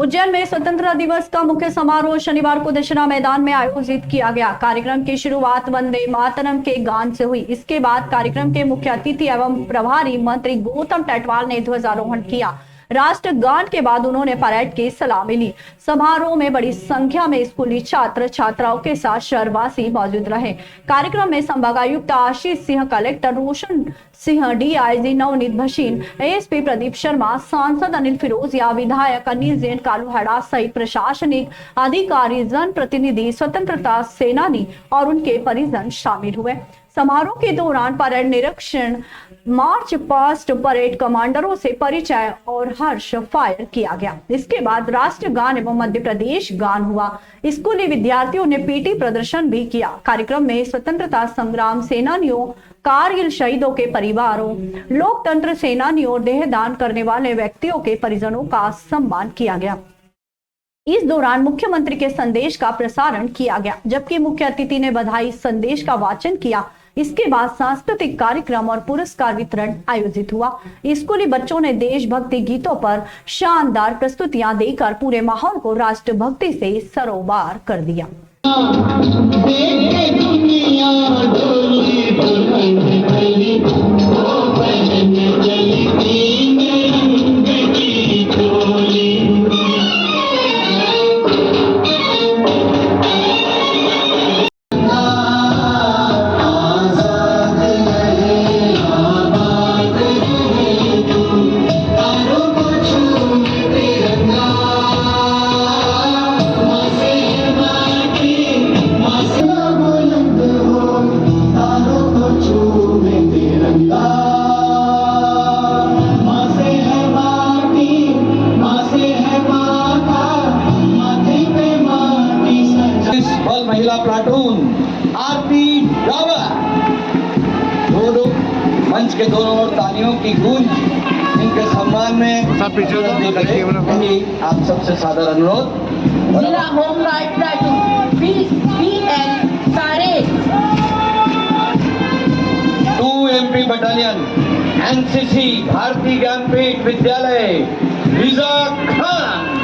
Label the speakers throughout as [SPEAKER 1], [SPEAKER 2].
[SPEAKER 1] उज्जैन में स्वतंत्रता दिवस का मुख्य समारोह शनिवार को दशहरा मैदान में आयोजित किया गया। कार्यक्रम की शुरुआत वंदे मातरम के गान से हुई। इसके बाद कार्यक्रम के मुख्य अतिथि एवं प्रभारी मंत्री गौतम टेटवाल ने ध्वजारोहण किया। राष्ट्रगान के बाद उन्होंने परेड की सलामी ली। समारोह में बड़ी संख्या में स्कूली छात्र छात्राओं के साथ शहरवासी मौजूद रहे। कार्यक्रम में संभागायुक्त Ashish Singh, collector Roshan Singh, DIG Navneet Bhasin, ASP Pradeep Sharma, सांसद अनिल फिरोजिया, विधायक अनिल जैन कालूहड़ा सहित प्रशासनिक अधिकारी, जनप्रतिनिधि, स्वतंत्रता सेनानी और उनके परिजन शामिल हुए। समारोह के दौरान परेड निरीक्षण, मार्च पास्ट, परेड कमांडरों से परिचय और हर्ष फायर किया गया। इसके बाद राष्ट्रगान एवं मध्य प्रदेश गान हुआ। स्कूली विद्यार्थियों ने पीटी प्रदर्शन भी किया। कार्यक्रम में स्वतंत्रता संग्राम सेनानियों, कारगिल शहीदों के परिवारों, लोकतंत्र सेनानियों और देहदान करने वाले व्यक्तियों के परिजनों का सम्मान किया गया। इस दौरान मुख्यमंत्री के संदेश का प्रसारण किया गया, जबकि मुख्य अतिथि ने बधाई संदेश का वाचन किया। इसके बाद सांस्कृतिक कार्यक्रम और पुरस्कार वितरण आयोजित हुआ। स्कूली बच्चों ने देशभक्ति गीतों पर शानदार प्रस्तुतियां देकर पूरे माहौल को राष्ट्रभक्ति से सरोबार कर दिया।
[SPEAKER 2] महिला प्लाटून आरती रावत दोनों मंच के दोनों ओर तालियों की गूंज इनके सम्मान में आप सबसे सादर अनुरोध।
[SPEAKER 3] जिला होमगार्ड प्लाटून BN सारे
[SPEAKER 2] 2 MP बटालियन NCC भारतीय ज्ञानपीठ विद्यालय रिजा खान।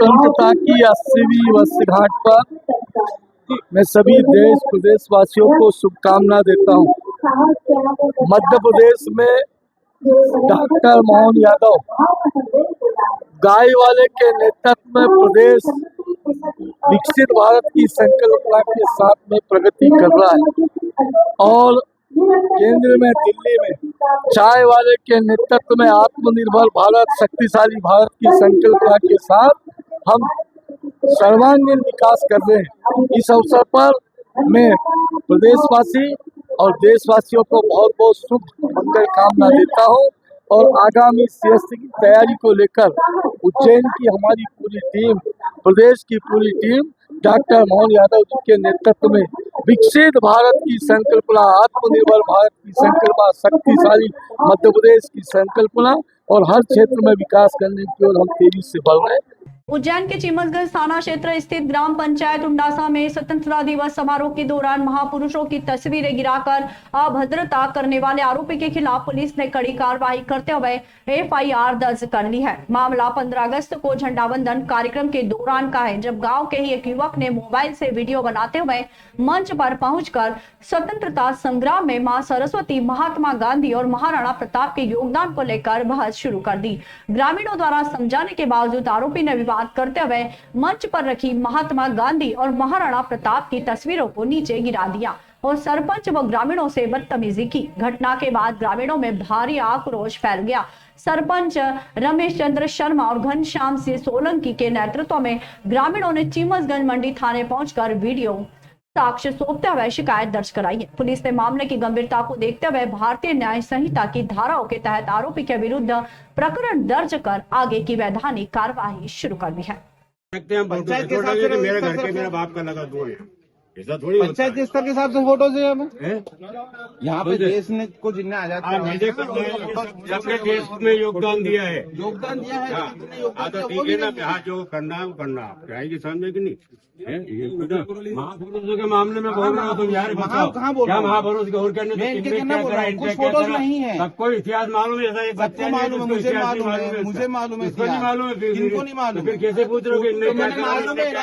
[SPEAKER 4] स्वतंत्रता की 80वीं वर्षगांठ पर मैं सभी देश प्रदेशवासियों को शुभकामना देता हूं। मध्य प्रदेश में डॉक्टर मोहन यादव गायवाले के नेतृत्व में प्रदेश विकसित भारत की संकल्पना के साथ में प्रगति कर रहा है और केंद्र में दिल्ली में चाय वाले के नेतृत्व में आत्मनिर्भर भारत, शक्तिशाली भारत की संकल्पना के साथ हम सर्वांगीण विकास कर रहे हैं। इस अवसर पर मैं प्रदेशवासी और देशवासियों को बहुत बहुत शुभ मंगल कामना देता हूं और आगामी CSC की तैयारी को लेकर उज्जैन की हमारी पूरी टीम, प्रदेश की पूरी टीम डॉक्टर मोहन यादव जी के नेतृत्व में विकसित भारत की संकल्पना, आत्मनिर्भर भारत की संकल्पना, शक्तिशाली मध्य प्रदेश की संकल्पना और हर क्षेत्र में विकास करने की ओर हम तेजी से बढ़ रहे हैं।
[SPEAKER 1] उज्जैन के चिमसगंज थाना क्षेत्र स्थित ग्राम पंचायत उंडासा में स्वतंत्रता दिवस समारोह के दौरान महापुरुषों की तस्वीरें गिराकर अभद्रता करने वाले आरोपी के खिलाफ पुलिस ने कड़ी कार्रवाई करते हुए FIR दर्ज कर ली है। मामला 15 अगस्त को झंडावंदन कार्यक्रम के दौरान का है, जब गांव के ही एक युवक ने मोबाइल से वीडियो बनाते हुए मंच पर पहुंचकर स्वतंत्रता संग्राम में मां सरस्वती, महात्मा गांधी और महाराणा प्रताप के योगदान को लेकर बहस शुरू कर दी। ग्रामीणों द्वारा समझाने के बावजूद आरोपी ने विवाद करते हुए मंच पर रखी महात्मा गांधी और महाराणा प्रताप की तस्वीरों को नीचे गिरा दिया और सरपंच व ग्रामीणों से बदतमीजी की। घटना के बाद ग्रामीणों में भारी आक्रोश फैल गया। सरपंच रमेश चंद्र शर्मा और घनश्याम सिंह सोलंकी के नेतृत्व में ग्रामीणों ने चिमसगंज मंडी थाने पहुंचकर वीडियो साक्ष्य सौंपते हुए शिकायत दर्ज कराई है। पुलिस ने मामले की गंभीरता को देखते हुए भारतीय न्याय संहिता की धाराओं के तहत आरोपी के विरुद्ध प्रकरण दर्ज कर आगे की वैधानिक कार्यवाही शुरू कर दी है।
[SPEAKER 5] पंचायत के हिसाब से मेरे घर के मेरे बाप का लगा धुआं है। ऐसा थोड़ी होता
[SPEAKER 6] पंचायत के स्तर के हिसाब से फोटो से हमें
[SPEAKER 5] है।
[SPEAKER 6] यहाँ पे देश ने को जिनने आजाद
[SPEAKER 5] हाँ, मुझे सबने देश में योगदान दिया है।
[SPEAKER 6] योगदान दिया है,
[SPEAKER 5] हाँ,
[SPEAKER 6] जितने योगदान
[SPEAKER 5] तो
[SPEAKER 6] दिया वो
[SPEAKER 5] ठीक
[SPEAKER 6] भी
[SPEAKER 5] है ना,
[SPEAKER 6] नहीं
[SPEAKER 5] हाँ जो करना है वो करना, क्या के सामने की नहीं है। ये महापुरुषों के मामले में बोल रहा हूँ तुम यार, बताओ
[SPEAKER 6] कहाँ बोल रहा
[SPEAKER 5] क्या
[SPEAKER 6] हूँ?
[SPEAKER 5] महापुरुष के और करने
[SPEAKER 6] मैं इनके कहना बोल रहा हूँ, कुछ फोटोज नहीं है।
[SPEAKER 5] सबको इतिहास मालूम है, ऐसा एक बच्चा
[SPEAKER 6] सबको मालूम है,
[SPEAKER 5] जिसको
[SPEAKER 6] मुझे
[SPEAKER 5] इतिहास
[SPEAKER 6] मालूम
[SPEAKER 5] नहीं
[SPEAKER 6] है, मुझे मालूम है
[SPEAKER 5] इसको नहीं
[SPEAKER 6] इतिहास।
[SPEAKER 5] मालूम है, फिर
[SPEAKER 6] इनको नहीं मालूम
[SPEAKER 5] तो फिर
[SPEAKER 6] है।
[SPEAKER 5] कैसे पूछ रहे हो कि इनने
[SPEAKER 6] तो
[SPEAKER 5] क्या
[SPEAKER 6] मैंने
[SPEAKER 5] करा?
[SPEAKER 6] मालूम है ना।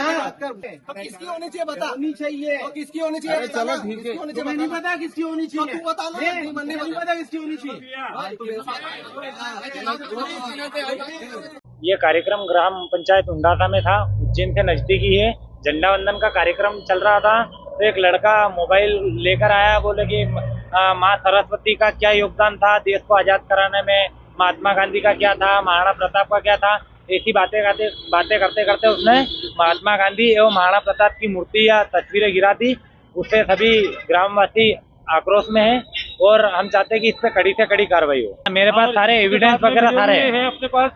[SPEAKER 7] अब किसकी होनी चाहिए बता,
[SPEAKER 6] होनी चाहिए,
[SPEAKER 7] और किसकी होनी चाहिए
[SPEAKER 6] अरे
[SPEAKER 7] बता
[SPEAKER 6] चलो
[SPEAKER 7] ना,
[SPEAKER 6] ठीक है।
[SPEAKER 7] किसकी होनी चाहिए
[SPEAKER 6] तुम्हें नहीं
[SPEAKER 7] बता।
[SPEAKER 6] पता किसकी होनी
[SPEAKER 7] तो
[SPEAKER 6] चाहिए,
[SPEAKER 7] तू बता ना,
[SPEAKER 6] नहीं
[SPEAKER 7] नहीं
[SPEAKER 6] पता किसकी होनी चाहिए।
[SPEAKER 8] ये कार्यक्रम ग्राम पंचायत उंडासा में था, उज्जैन से नजदीक ही है। झंडा वंदन का कार्यक्रम चल रहा था तो एक लड़का मोबाइल लेकर आया, बोले कि माँ सरस्वती का क्या योगदान था देश को आजाद कराने में, महात्मा गांधी का क्या था, महाराणा प्रताप का क्या था। ऐसी बातें करते करते उसने महात्मा गांधी एवं महाराणा प्रताप की मूर्ति या तस्वीरें गिरा दी। उससे सभी ग्रामवासी आक्रोश में है और हम चाहते हैं कि इस पे कड़ी से कड़ी कार्रवाई हो। मेरे पास सारे एविडेंस वगैरह सारे हैं अपने पास।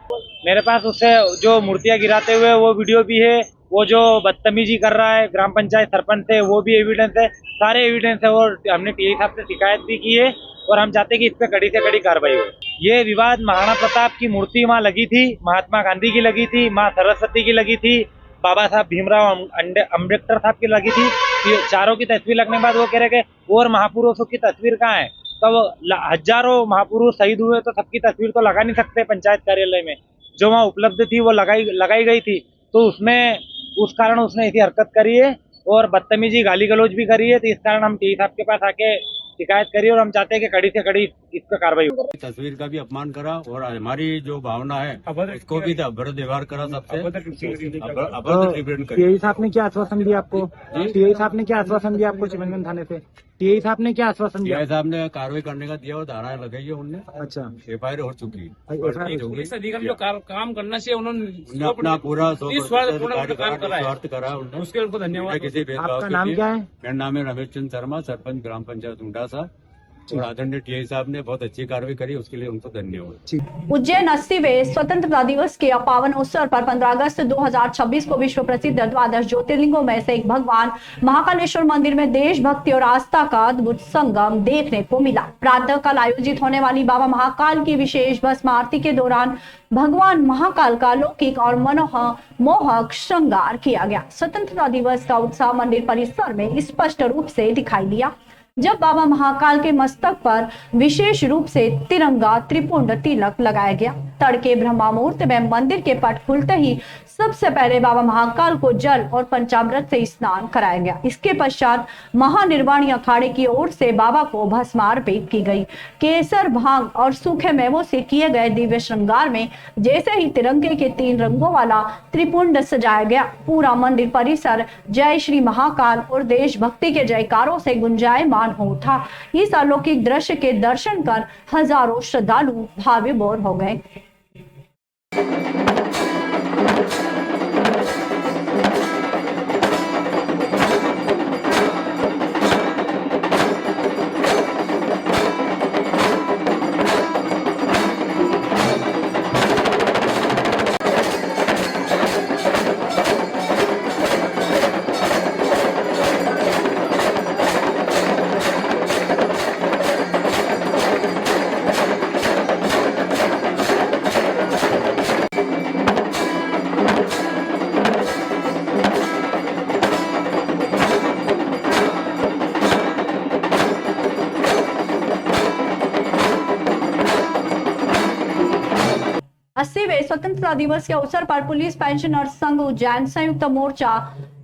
[SPEAKER 8] मेरे पास उससे जो मूर्तियां गिराते हुए वो वीडियो भी है, वो जो बदतमीजी कर रहा है ग्राम पंचायत सरपंच से वो भी एविडेंस है, सारे एविडेंस है। और हमने टीआई साहब से शिकायत भी की है और हम चाहते हैं कि इस पे कड़ी से कड़ी कार्रवाई हो। ये विवाद महाराणा प्रताप की मूर्ति वहाँ लगी थी, महात्मा गांधी की लगी थी, माँ सरस्वती की लगी थी, बाबा साहब भीमराव अम्बेडकर साहब की लगी थी। ये चारों की तस्वीर लगने के बाद वो कह रहे कि और महापुरुषों की तस्वीर कहाँ है। तब हजारों महापुरुष शहीद हुए तो सबकी तस्वीर तो लगा नहीं सकते पंचायत कार्यालय में, जो वहाँ उपलब्ध थी वो लगाई गई थी। तो उसमें उस कारण उसने ऐसी हरकत करी है और बदतमीजी गाली गलौज भी करी है। तो इस कारण हम टीआई साहब के पास आके शिकायत करी और हम चाहते हैं कि कड़ी से कड़ी इस पर कार्रवाई हो।
[SPEAKER 5] तस्वीर का भी अपमान करा और हमारी जो भावना है उसको भी अभद्र व्यवहार करा, सबसे अभद्र ट्रीटमेंट करी।
[SPEAKER 8] टीआई साहब ने क्या आश्वासन दिया आपको? टीआई साहब ने क्या आश्वासन दिया आपको चिमनगंज थाने से? टीआई साहब ने क्या आश्वासन दिया?
[SPEAKER 5] टीआई साहब ने कार्रवाई करने का दिया और धाराएं लगाई है उनने।
[SPEAKER 8] अच्छा,
[SPEAKER 5] एफआईआर हो चुकी
[SPEAKER 9] अधिकारी जो काम करना चाहिए
[SPEAKER 5] उन्होंने अपना पूरा स्वार्थ करा उन्होंने,
[SPEAKER 9] उसके उनको धन्यवाद।
[SPEAKER 5] किसी भेदभाव
[SPEAKER 8] आपका
[SPEAKER 5] के
[SPEAKER 8] नाम
[SPEAKER 5] लिए।
[SPEAKER 8] क्या है?
[SPEAKER 5] मेरा नाम है रमेश चंद्र शर्मा, सरपंच ग्राम पंचायत उंडासा। और आदरणीय टीआई साहब ने बहुत अच्छी कार्रवाई करी, उसके लिए उनको धन्यवाद।
[SPEAKER 1] उज्जैन 80वें स्वतंत्रता दिवस के पावन अवसर पर 15 अगस्त 2026 को विश्व प्रसिद्ध द्वादश ज्योतिर्लिंगों में से एक भगवान महाकालेश्वर मंदिर में देशभक्ति और आस्था का अद्भुत संगम देखने को मिला। प्रातः काल आयोजित होने वाली बाबा महाकाल की विशेष भस्म आरती के दौरान भगवान महाकाल का अलौकिक और मोहक श्रृंगार किया गया। स्वतंत्रता दिवस का उत्साह मंदिर परिसर में स्पष्ट रूप से दिखाई दिया जब बाबा महाकाल के मस्तक पर विशेष रूप से तिरंगा त्रिपुंड तिलक लगाया गया। तड़के ब्रह्मा मुहूर्त में मंदिर के पट खुलते ही सबसे पहले बाबा महाकाल को जल और पंचामृत से स्नान कराया गया। इसके पश्चात महानिर्वाणी अखाड़े की ओर से बाबा को भस्म अर्पित की गई। केसर, भांग और सूखे मेवों से किए गए दिव्य श्रृंगार में जैसे ही तिरंगे के 3 रंगों वाला त्रिपुंड सजाया गया, पूरा मंदिर परिसर जय श्री महाकाल और देशभक्ति के जयकारों से गुंजायमान हो उठा। इस अलौकिक दृश्य के दर्शन कर हजारों श्रद्धालु भाव विभोर हो गए। अस्सीवें स्वतंत्रता दिवस के अवसर पर पुलिस पेंशनर संघ उज्जैन संयुक्त मोर्चा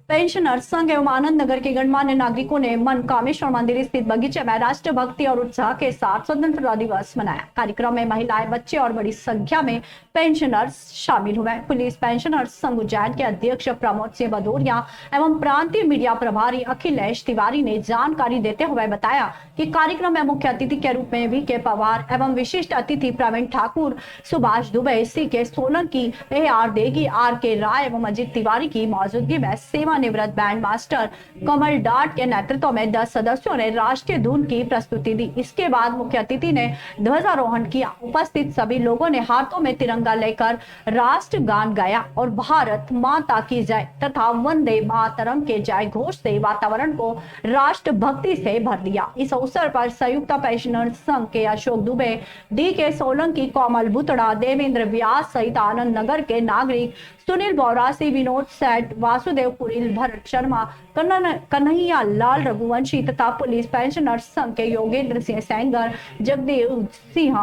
[SPEAKER 1] पेंशनर संघ एवं आनंद नगर के गणमान्य नागरिकों ने मनकामेश्वर मंदिर स्थित बगीचे में राष्ट्रभक्ति और उत्साह के साथ स्वतंत्रता दिवस मनाया। कार्यक्रम में महिलाएं, बच्चे और बड़ी संख्या में पेंशनर्स शामिल हुए। पुलिस पेंशनर संघ उज्जैन के अध्यक्ष प्रमोद सिंह भदौरिया एवं प्रांतीय मीडिया प्रभारी अखिलेश तिवारी ने जानकारी देते हुए बताया कि कार्यक्रम में मुख्य अतिथि के रूप में वी के पवार एवं विशिष्ट अतिथि प्रवीण ठाकुर, सुभाष दुबे, सी के सोलंकी, AR देगी, RK राय एवं अजित तिवारी की मौजूदगी में सेवा सेवानिवृत्त बैंड मास्टर कमल डाट के नेतृत्व में 10 सदस्यों ने राष्ट्रीय धुन की प्रस्तुति दी। इसके बाद मुख्य अतिथि ने ध्वजारोहण किया। उपस्थित सभी लोगों ने हाथों में तिरंगा लेकर राष्ट्रगान गाया और भारत माता की जय तथा वंदे मातरम के जय घोष से वातावरण को राष्ट्रभक्ति से भर दिया। इस अवसर पर संयुक्त पेंशनर्स संघ के अशोक दुबे, डी.के. सोलंकी, कोमल बुतड़ा, देवेंद्र व्यास सहित आनंद नगर के नागरिक सुनील बौरासी, विनोद सेठ, वासुदेव पुरील, भरत शर्मा, कन्हैया लाल रघुवंशी तथा पुलिस पेंशनर्स संघ के योगेंद्र सिंह सेंगर, जगदेव सिंह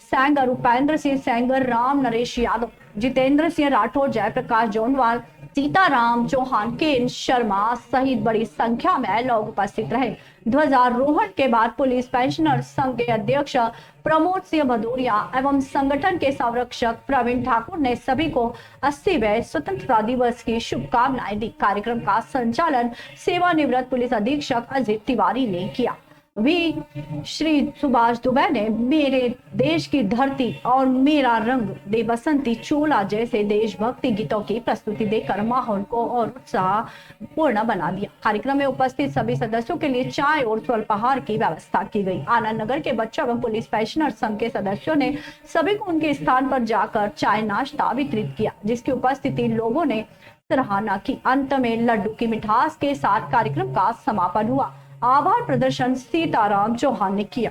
[SPEAKER 1] सेंगर, उपेंद्र सिंह सेंगर, राम नरेश यादव, जितेंद्र सिंह राठौर, जयप्रकाश जोनवाल, सीताराम चौहान, केन शर्मा सहित बड़ी संख्या में लोग उपस्थित रहे। ध्वजारोहण के बाद पुलिस पेंशनर्स संघ के अध्यक्ष प्रमोद सिंह भदौरिया एवं संगठन के संरक्षक प्रवीण ठाकुर ने सभी को 80वें स्वतंत्रता दिवस की शुभकामनाएं दी। कार्यक्रम का संचालन सेवानिवृत्त पुलिस अधीक्षक अजित तिवारी ने किया। श्री सुभाष दुबे ने मेरे देश की धरती और मेरा रंग दे बसंती चोला जैसे देशभक्ति गीतों की प्रस्तुति देकर माहौल को और उत्साह पूर्ण बना दिया। कार्यक्रम में उपस्थित सभी सदस्यों के लिए चाय और स्वल्पाहार की व्यवस्था की गई। आनंद नगर के बच्चों एवं पुलिस पेंशनर संघ के सदस्यों ने सभी को उनके स्थान पर जाकर चाय नाश्ता वितरित किया, जिसकी उपस्थिति लोगों ने सराहना की। अंत में लड्डू की मिठास के साथ कार्यक्रम का समापन हुआ। आभार प्रदर्शन सीताराम चौहान ने किया।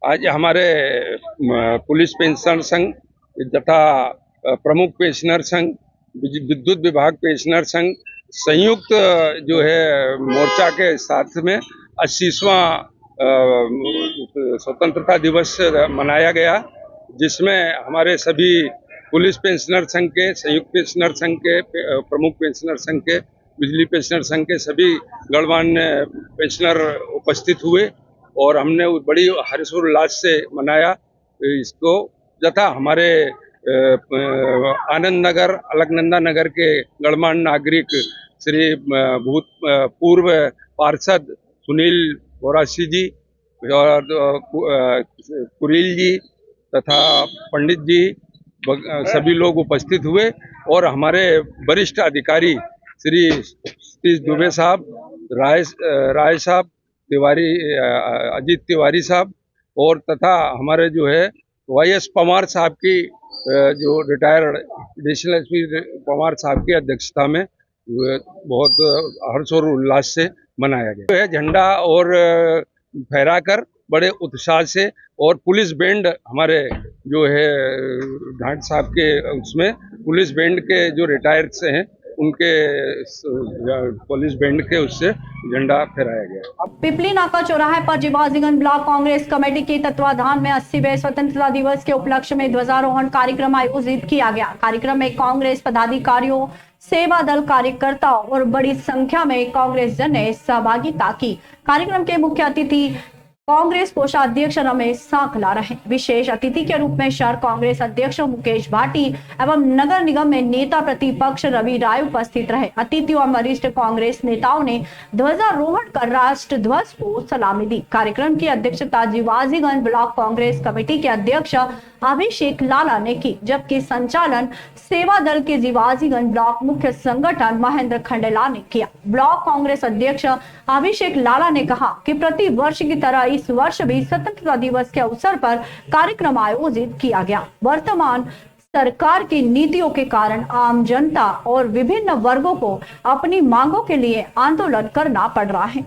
[SPEAKER 10] आज हमारे पुलिस पेंशनर संघ तथा प्रमुख पेंशनर संघ, विद्युत विभाग पेंशनर संघ संयुक्त जो है मोर्चा के साथ में 80वां स्वतंत्रता दिवस मनाया गया, जिसमें हमारे सभी पुलिस पेंशनर संघ के, संयुक्त पेंशनर संघ के, प्रमुख पेंशनर संघ के, बिजली पेंशनर संघ के सभी गणमान्य पेंशनर उपस्थित हुए और हमने बड़ी हर्षोल्लास से मनाया इसको। तथा हमारे आनंद नगर, अलकनंदा नगर के गणमान्य नागरिक श्री पूर्व पार्षद सुनील बौरासी जी और कुरील जी तथा पंडित जी सभी लोग उपस्थित हुए और हमारे वरिष्ठ अधिकारी श्री सतीश दुबे साहब, राय साहब, तिवारी, अजीत तिवारी साहब और तथा हमारे जो है वाई.एस. पवार साहब की जो रिटायर्ड एडिशनल एसपी पवार साहब की अध्यक्षता में बहुत हर्ष और उल्लास से मनाया गया है। झंडा और फहराकर बड़े उत्साह से और पुलिस बैंड हमारे जो है घाट साहब के उसमें पुलिस बैंड के जो रिटायर्ड से हैं उनके पुलिस बैंड के उससे झंडा फहराया गया।
[SPEAKER 1] पिपली नाका चौराहे पर जीवाजीगंज ब्लॉक कांग्रेस कमेटी के तत्वाधान में 80वें स्वतंत्रता दिवस के उपलक्ष्य में ध्वजारोहण कार्यक्रम आयोजित किया गया। कार्यक्रम में कांग्रेस पदाधिकारियों, सेवा दल कार्यकर्ताओं और बड़ी संख्या में कांग्रेस जन ने सहभागिता की। कार्यक्रम के मुख्य अतिथि कांग्रेस कोषाध्यक्ष रमेश सांखला रहे। विशेष अतिथि के रूप में शहर कांग्रेस अध्यक्ष मुकेश भाटी एवं नगर निगम में नेता प्रतिपक्ष रवि राय उपस्थित रहे। अतिथियों और वरिष्ठ कांग्रेस नेताओं ने ध्वजारोहण कर राष्ट्र ध्वज को सलामी दी। कार्यक्रम की अध्यक्षता जीवाजीगंज ब्लॉक कांग्रेस कमेटी के अध्यक्ष अभिषेक लाला ने की, जबकि संचालन सेवा दल के जीवाजीगंज ब्लॉक मुख्य संगठन महेंद्र खंडेला ने किया। ब्लॉक कांग्रेस अध्यक्ष अभिषेक लाला ने कहा कि प्रति वर्ष की तरह इस वर्ष भी स्वतंत्रता दिवस के अवसर पर कार्यक्रम आयोजित किया गया। वर्तमान सरकार की नीतियों के कारण आम जनता और विभिन्न वर्गों को अपनी मांगों के लिए आंदोलन करना पड़ रहा है।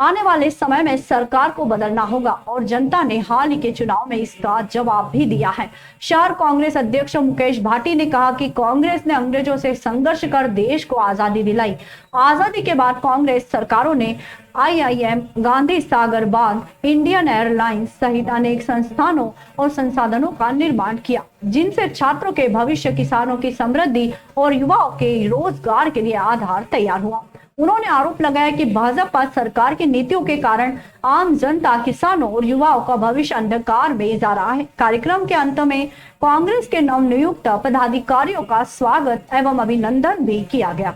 [SPEAKER 1] आने वाले समय में सरकार को बदलना होगा और जनता ने हाल ही के चुनाव में इसका जवाब भी दिया है। शहर कांग्रेस अध्यक्ष मुकेश भाटी ने कहा कि कांग्रेस ने अंग्रेजों से संघर्ष कर देश को आजादी दिलाई। आजादी के बाद कांग्रेस सरकारों ने IIM, गांधी सागर बांध, इंडियन एयरलाइंस सहित अनेक संस्थानों और संसाधनों का निर्माण किया, जिनसे छात्रों के भविष्य, किसानों की समृद्धि और युवाओं के रोजगार के लिए आधार तैयार हुआ। उन्होंने आरोप लगाया कि भाजपा सरकार की नीतियों के कारण आम जनता, किसानों और युवाओं का भविष्य अंधकार में जा रहा है। कार्यक्रम के अंत में कांग्रेस के नवनियुक्त पदाधिकारियों का स्वागत एवं अभिनंदन भी किया गया।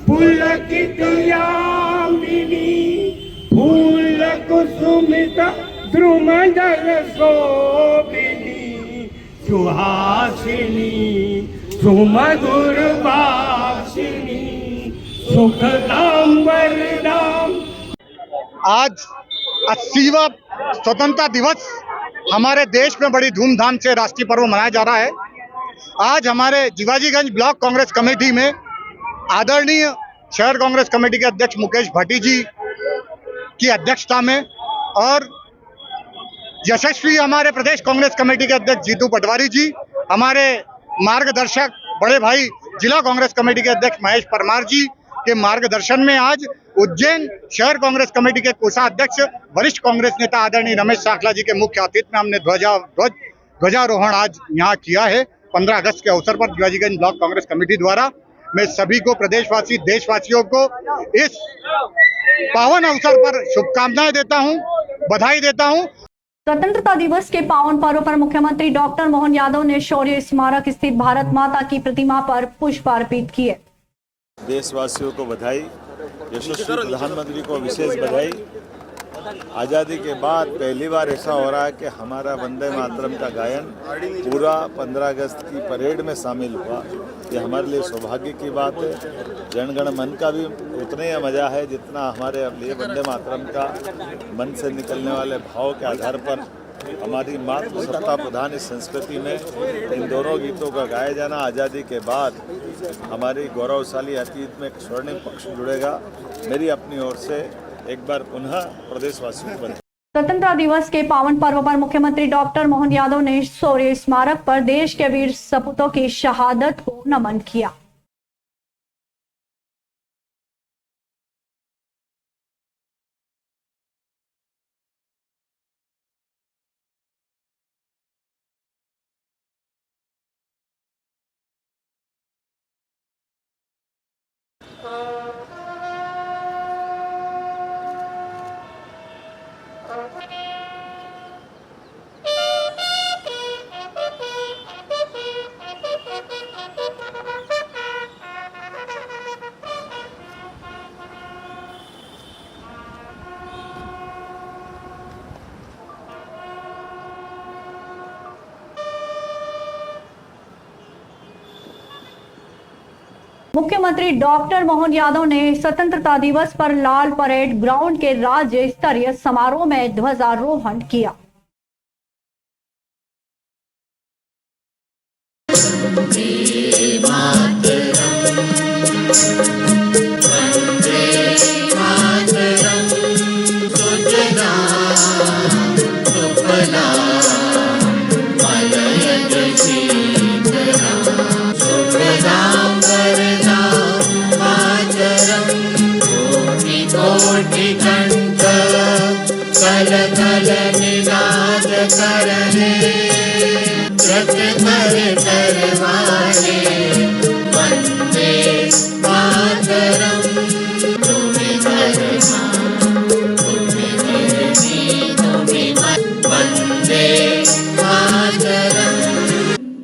[SPEAKER 11] पुलकित यामिनी फूल कुसुमित द्रुमदल शोभिनी सुहासिनी सुमधुर भाषिणी सुखदाम वरदाम।
[SPEAKER 7] आज 80वां स्वतंत्रता दिवस हमारे देश में बड़ी धूमधाम से राष्ट्रीय पर्व मनाया जा रहा है। आज हमारे जीवाजीगंज ब्लॉक कांग्रेस कमेटी में आदरणीय शहर कांग्रेस कमेटी के अध्यक्ष मुकेश भाटी जी की अध्यक्षता में और यशस्वी हमारे प्रदेश कांग्रेस कमेटी के अध्यक्ष जीतू पटवारी जी, हमारे मार्गदर्शक बड़े भाई जिला कांग्रेस कमेटी के अध्यक्ष महेश परमार जी के मार्गदर्शन में आज उज्जैन शहर कांग्रेस कमेटी के कोषाध्यक्ष वरिष्ठ कांग्रेस नेता आदरणीय रमेश साखला जी के मुख्य आतिथ्य में हमने ध्वजारोहण आज यहाँ किया है। 15 अगस्त के अवसर पर जीवाजीगंज ब्लॉक कांग्रेस कमेटी द्वारा मैं सभी को, प्रदेशवासी, देशवासियों को इस पावन अवसर पर शुभकामनाएं देता हूं, बधाई देता हूं।
[SPEAKER 1] स्वतंत्रता दिवस के पावन पर्व पर मुख्यमंत्री डॉक्टर मोहन यादव ने शौर्य स्मारक स्थित भारत माता की प्रतिमा पर पुष्प अर्पित किए।
[SPEAKER 12] देशवासियों को बधाई, यशस्वी प्रधानमंत्री को विशेष बधाई। आज़ादी के बाद पहली बार ऐसा हो रहा है कि हमारा वंदे मातरम का गायन पूरा 15 अगस्त की परेड में शामिल हुआ। ये हमारे लिए सौभाग्य की बात है। जनगण मन का भी उतना ही मजा है जितना हमारे लिए वंदे मातरम का मन से निकलने वाले भाव के आधार पर हमारी मातृसत्ता प्रधान इस संस्कृति में इन दोनों गीतों का गाया जाना आज़ादी के बाद हमारी गौरवशाली अतीत में एक स्वर्णिम पक्ष जुड़ेगा। मेरी अपनी ओर से एक बार पुनः प्रदेशवासियों को
[SPEAKER 1] स्वतंत्रता दिवस के पावन पर्व पर मुख्यमंत्री डॉक्टर मोहन यादव ने शौर्य स्मारक पर देश के वीर सपूतों की शहादत को नमन किया। मुख्यमंत्री डॉक्टर मोहन यादव ने स्वतंत्रता दिवस पर लाल परेड ग्राउंड के राज्य स्तरीय समारोह में ध्वजारोहण किया।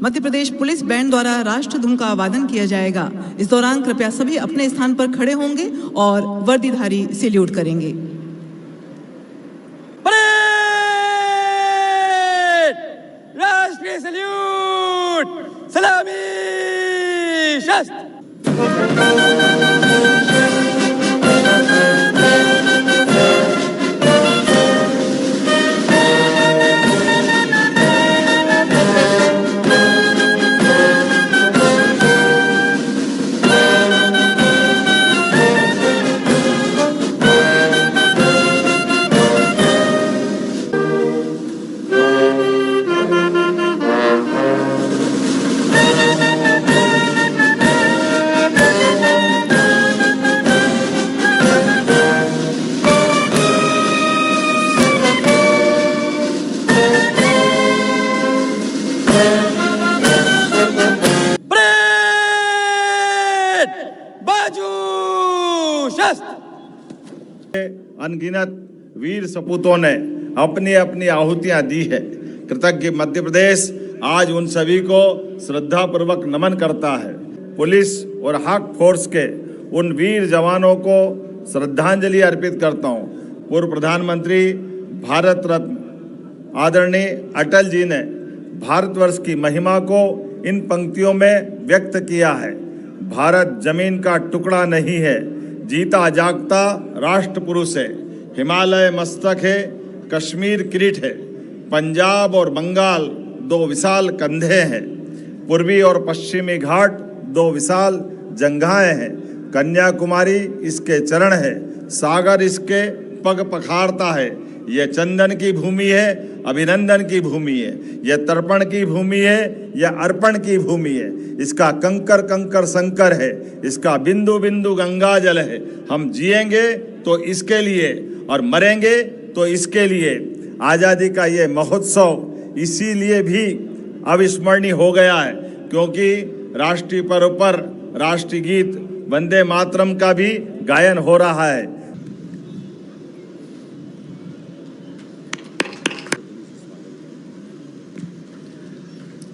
[SPEAKER 13] मध्य प्रदेश पुलिस बैंड द्वारा राष्ट्र धुन का वादन किया जाएगा। इस दौरान कृपया सभी अपने स्थान पर खड़े होंगे और वर्दीधारी सैल्यूट करेंगे।
[SPEAKER 11] राष्ट्रीय सैल्यूट, सलामी, शस्त्र। बाजू शस्त्र।
[SPEAKER 12] अनगिनत वीर सपूतों ने अपनी अपनी आहुतियां दी है। कृतज्ञ मध्य प्रदेश आज उन सभी को श्रद्धा पूर्वक नमन करता है। पुलिस और हक फोर्स के उन वीर जवानों को श्रद्धांजलि अर्पित करता हूं। पूर्व प्रधानमंत्री भारत रत्न आदरणीय अटल जी ने भारतवर्ष की महिमा को इन पंक्तियों में व्यक्त किया है। भारत जमीन का टुकड़ा नहीं है, जीता जागता राष्ट्र पुरुष है। हिमालय मस्तक है, कश्मीर किरीट है, पंजाब और बंगाल दो विशाल कंधे हैं, पूर्वी और पश्चिमी घाट दो विशाल जंघाएं हैं, कन्याकुमारी इसके चरण है, सागर इसके पग पखारता है। यह चंदन की भूमि है, अभिनंदन की भूमि है, यह तर्पण की भूमि है, यह अर्पण की भूमि है। इसका कंकर कंकर संकर है, इसका बिंदु बिंदु गंगा जल है। हम जिएंगे तो इसके लिए और मरेंगे तो इसके लिए। आज़ादी का ये महोत्सव इसीलिए भी अविस्मरणीय हो गया है क्योंकि राष्ट्रीय पर्व पर राष्ट्रीय गीत वंदे मातरम का भी गायन हो रहा है।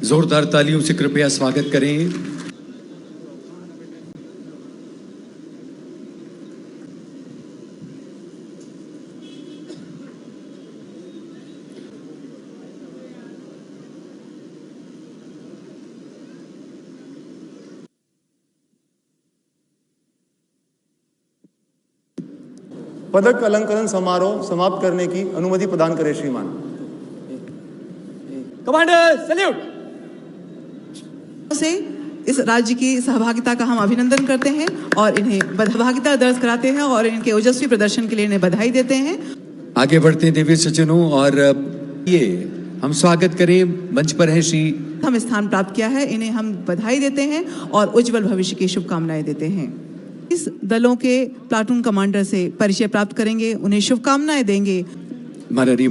[SPEAKER 14] जोरदार तालियों से कृपया स्वागत करें।
[SPEAKER 15] पदक अलंकरण समारोह समाप्त करने की अनुमति प्रदान करें श्रीमान।
[SPEAKER 11] Commander salute.
[SPEAKER 13] से इस राज्य की सहभागिता का हम अभिनंदन करते हैं और इन्हें सहभागिता दर्ज कराते हैं और इनके ओजस्वी प्रदर्शन के लिए इन्हें बधाई देते हैं।
[SPEAKER 14] आगे बढ़ते हैं दिव्य सज्जनों और ये हम स्वागत करें, मंच पर है श्री
[SPEAKER 13] हम स्थान प्राप्त किया है, इन्हें हम बधाई देते हैं और उज्जवल भविष्य की शुभकामनाएं देते हैं। इस दलों के प्लाटून कमांडर से परिचय प्राप्त करेंगे, उन्हें शुभकामनाएं देंगे।
[SPEAKER 14] माननीय